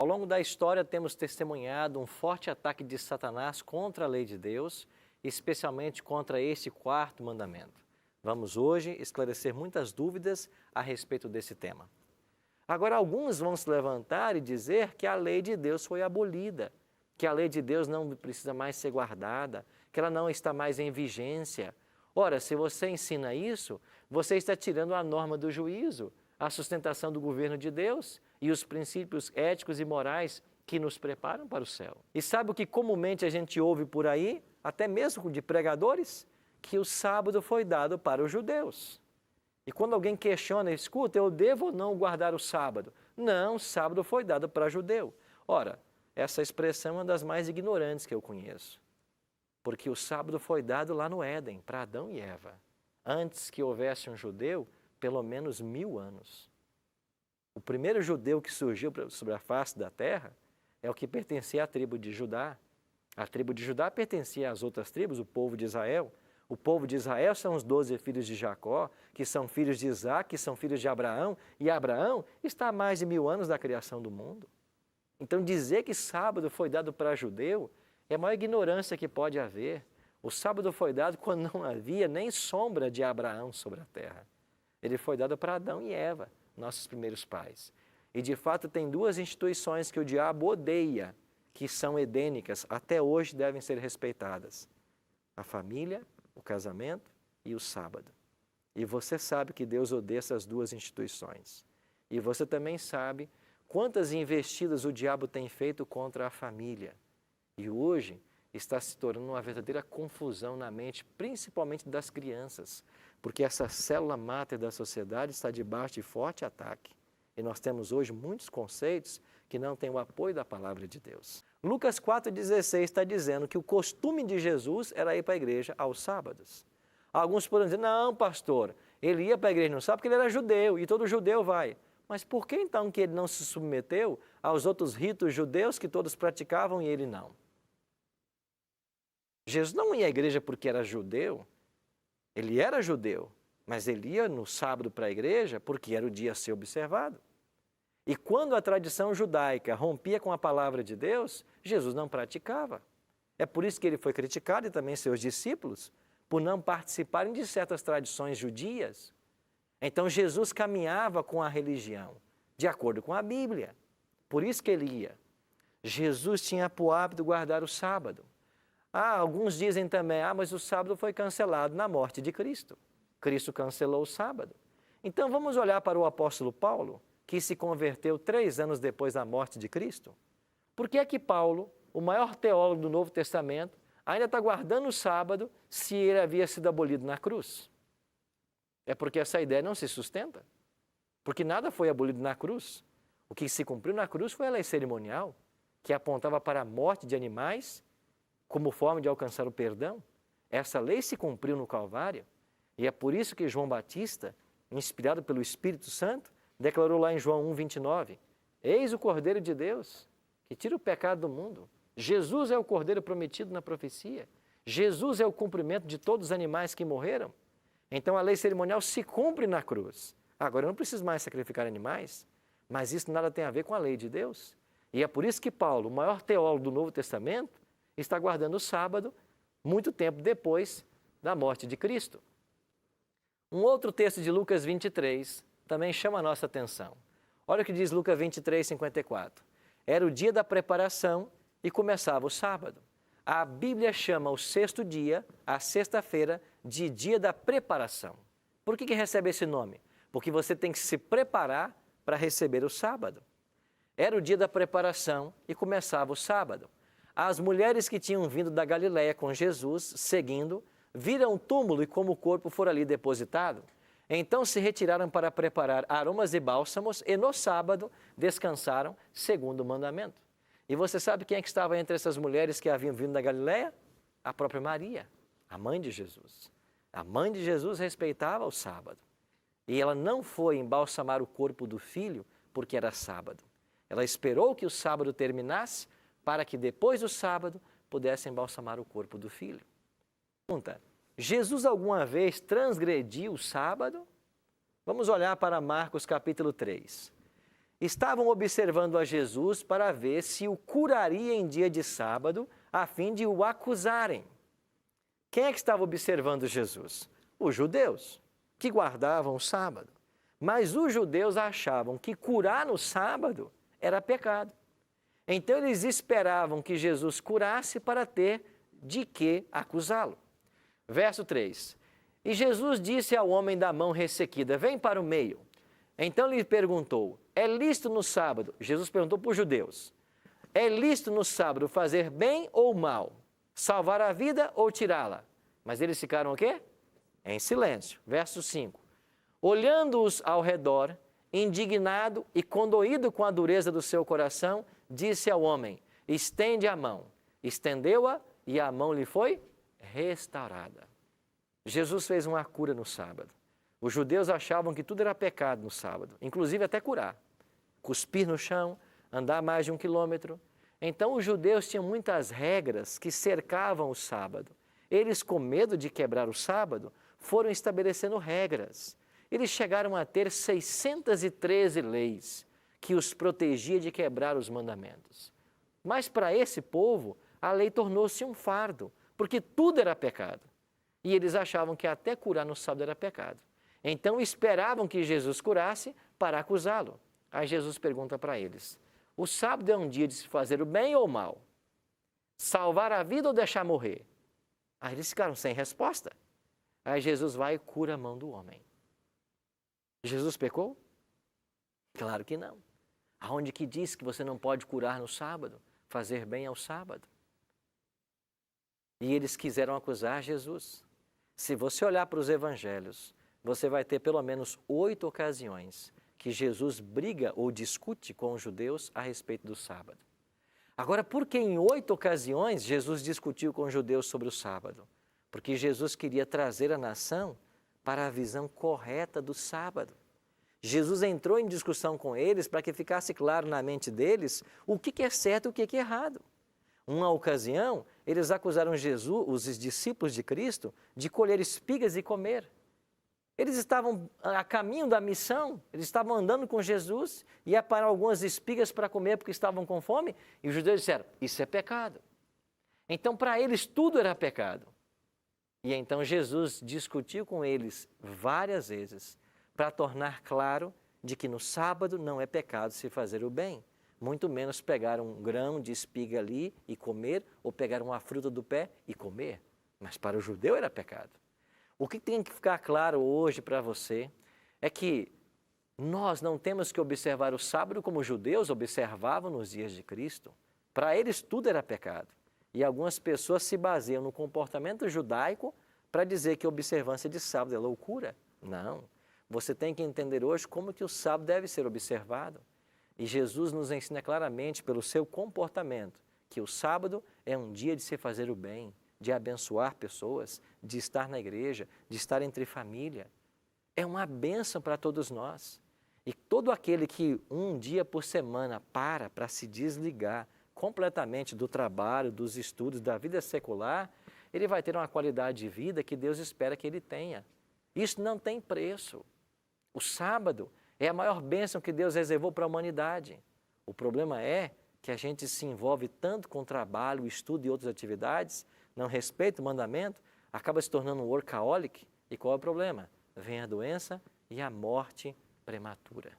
Ao longo da história, temos testemunhado um forte ataque de Satanás contra a lei de Deus, especialmente contra este quarto mandamento. Vamos hoje esclarecer muitas dúvidas a respeito desse tema. Agora, alguns vão se levantar e dizer que a lei de Deus foi abolida, que a lei de Deus não precisa mais ser guardada, que ela não está mais em vigência. Ora, se você ensina isso, você está tirando a norma do juízo, a sustentação do governo de Deus e os princípios éticos e morais que nos preparam para o céu. E sabe o que comumente a gente ouve por aí, até mesmo de pregadores? Que o sábado foi dado para os judeus. E quando alguém questiona, escuta, eu devo ou não guardar o sábado? Não, o sábado foi dado para judeu. Ora, essa expressão é uma das mais ignorantes que eu conheço. Porque o sábado foi dado lá no Éden, para Adão e Eva. Antes que houvesse um judeu, pelo menos 1000 anos. O primeiro judeu que surgiu sobre a face da terra é o que pertencia à tribo de Judá. A tribo de Judá pertencia às outras tribos, o povo de Israel. O povo de Israel são os 12 filhos de Jacó, que são filhos de Isaac, que são filhos de Abraão. E Abraão está há mais de 1000 anos da criação do mundo. Então dizer que sábado foi dado para judeu é a maior ignorância que pode haver. O sábado foi dado quando não havia nem sombra de Abraão sobre a terra. Ele foi dado para Adão e Eva, nossos primeiros pais. E de fato tem duas instituições que o diabo odeia, que são edênicas, até hoje devem ser respeitadas. A família, o casamento e o sábado. E você sabe que Deus odeia essas duas instituições. E você também sabe quantas investidas o diabo tem feito contra a família. E hoje está se tornando uma verdadeira confusão na mente, principalmente das crianças, porque essa célula máter da sociedade está debaixo de forte ataque. E nós temos hoje muitos conceitos que não têm o apoio da palavra de Deus. Lucas 4,16 está dizendo que o costume de Jesus era ir para a igreja aos sábados. Alguns podem dizer, não, pastor, ele ia para a igreja no sábado porque ele era judeu e todo judeu vai. Mas por que então que ele não se submeteu aos outros ritos judeus que todos praticavam e ele não? Jesus não ia à igreja porque era judeu, ele era judeu, mas ele ia no sábado para a igreja porque era o dia a ser observado. E quando a tradição judaica rompia com a palavra de Deus, Jesus não praticava. É por isso que ele foi criticado e também seus discípulos, por não participarem de certas tradições judias. Então Jesus caminhava com a religião, de acordo com a Bíblia. Por isso que ele ia. Jesus tinha por hábito guardar o sábado. Alguns dizem também, mas o sábado foi cancelado na morte de Cristo. Cristo cancelou o sábado. Então vamos olhar para o apóstolo Paulo, que se converteu 3 anos depois da morte de Cristo. Por que é que Paulo, o maior teólogo do Novo Testamento, ainda está guardando o sábado se ele havia sido abolido na cruz? É porque essa ideia não se sustenta. Porque nada foi abolido na cruz. O que se cumpriu na cruz foi a lei cerimonial, que apontava para a morte de animais como forma de alcançar o perdão. Essa lei se cumpriu no Calvário. E é por isso que João Batista, inspirado pelo Espírito Santo, declarou lá em João 1,29, eis o Cordeiro de Deus, que tira o pecado do mundo. Jesus é o Cordeiro prometido na profecia. Jesus é o cumprimento de todos os animais que morreram. Então a lei cerimonial se cumpre na cruz. Agora eu não preciso mais sacrificar animais, mas isso nada tem a ver com a lei de Deus. E é por isso que Paulo, o maior teólogo do Novo Testamento, está guardando o sábado muito tempo depois da morte de Cristo. Um outro texto de Lucas 23 também chama a nossa atenção. Olha o que diz Lucas 23, 54. Era o dia da preparação e começava o sábado. A Bíblia chama o 6º dia, a sexta-feira, de dia da preparação. Por que recebe esse nome? Porque você tem que se preparar para receber o sábado. Era o dia da preparação e começava o sábado. As mulheres que tinham vindo da Galiléia com Jesus, seguindo, viram o túmulo e como o corpo for ali depositado. Então se retiraram para preparar aromas e bálsamos e no sábado descansaram segundo o mandamento. E você sabe quem é que estava entre essas mulheres que haviam vindo da Galiléia? A própria Maria, a mãe de Jesus. A mãe de Jesus respeitava o sábado. E ela não foi embalsamar o corpo do filho porque era sábado. Ela esperou que o sábado terminasse para que depois do sábado pudesse embalsamar o corpo do filho. Pergunta, Jesus alguma vez transgrediu o sábado? Vamos olhar para Marcos capítulo 3. estavam observando a Jesus para ver se o curaria em dia de sábado, a fim de o acusarem. Quem é que estava observando Jesus? Os judeus, que guardavam o sábado. Mas os judeus achavam que curar no sábado era pecado. Então eles esperavam que Jesus curasse para ter de que acusá-lo. Verso 3. E Jesus disse ao homem da mão ressequida: vem para o meio. Então lhe perguntou: é lícito no sábado? Jesus perguntou para os judeus: é lícito no sábado fazer bem ou mal? Salvar a vida ou tirá-la? Mas eles ficaram o quê? Em silêncio. Verso 5. Olhando-os ao redor, indignado e condoído com a dureza do seu coração, disse ao homem: estende a mão. Estendeu-a e a mão lhe foi restaurada. Jesus fez uma cura no sábado. Os judeus achavam que tudo era pecado no sábado, inclusive até curar. Cuspir no chão, andar mais de 1 quilômetro. Então os judeus tinham muitas regras que cercavam o sábado. Eles, com medo de quebrar o sábado, foram estabelecendo regras. Eles chegaram a ter 613 leis que os protegia de quebrar os mandamentos. Mas para esse povo, a lei tornou-se um fardo, porque tudo era pecado. E eles achavam que até curar no sábado era pecado. Então esperavam que Jesus curasse para acusá-lo. Aí Jesus pergunta para eles: o sábado é um dia de se fazer o bem ou o mal? Salvar a vida ou deixar morrer? Aí eles ficaram sem resposta. Aí Jesus vai e cura a mão do homem. Jesus pecou? Claro que não. Aonde que diz que você não pode curar no sábado, fazer bem ao sábado? E eles quiseram acusar Jesus. Se você olhar para os evangelhos, você vai ter pelo menos 8 ocasiões que Jesus briga ou discute com os judeus a respeito do sábado. Agora, por que em 8 ocasiões Jesus discutiu com os judeus sobre o sábado? Porque Jesus queria trazer a nação para a visão correta do sábado. Jesus entrou em discussão com eles para que ficasse claro na mente deles o que é certo e o que é errado. Uma ocasião, eles acusaram Jesus, os discípulos de Cristo, de colher espigas e comer. Eles estavam a caminho da missão, eles estavam andando com Jesus, ia para algumas espigas para comer porque estavam com fome, e os judeus disseram: isso é pecado. Então, para eles, tudo era pecado. E então Jesus discutiu com eles várias vezes para tornar claro de que no sábado não é pecado se fazer o bem, muito menos pegar um grão de espiga ali e comer, ou pegar uma fruta do pé e comer. Mas para o judeu era pecado. O que tem que ficar claro hoje para você é que nós não temos que observar o sábado como os judeus observavam nos dias de Cristo. Para eles tudo era pecado. E algumas pessoas se baseiam no comportamento judaico para dizer que a observância de sábado é loucura. Não. Você tem que entender hoje como que o sábado deve ser observado. E Jesus nos ensina claramente, pelo seu comportamento, que o sábado é um dia de se fazer o bem, de abençoar pessoas, de estar na igreja, de estar entre família. É uma bênção para todos nós. E todo aquele que um dia por semana para se desligar completamente do trabalho, dos estudos, da vida secular, ele vai ter uma qualidade de vida que Deus espera que ele tenha. Isso não tem preço. O sábado é a maior bênção que Deus reservou para a humanidade. O problema é que a gente se envolve tanto com o trabalho, o estudo e outras atividades, não respeita o mandamento, acaba se tornando um workaholic. E qual é o problema? Vem a doença e a morte prematura.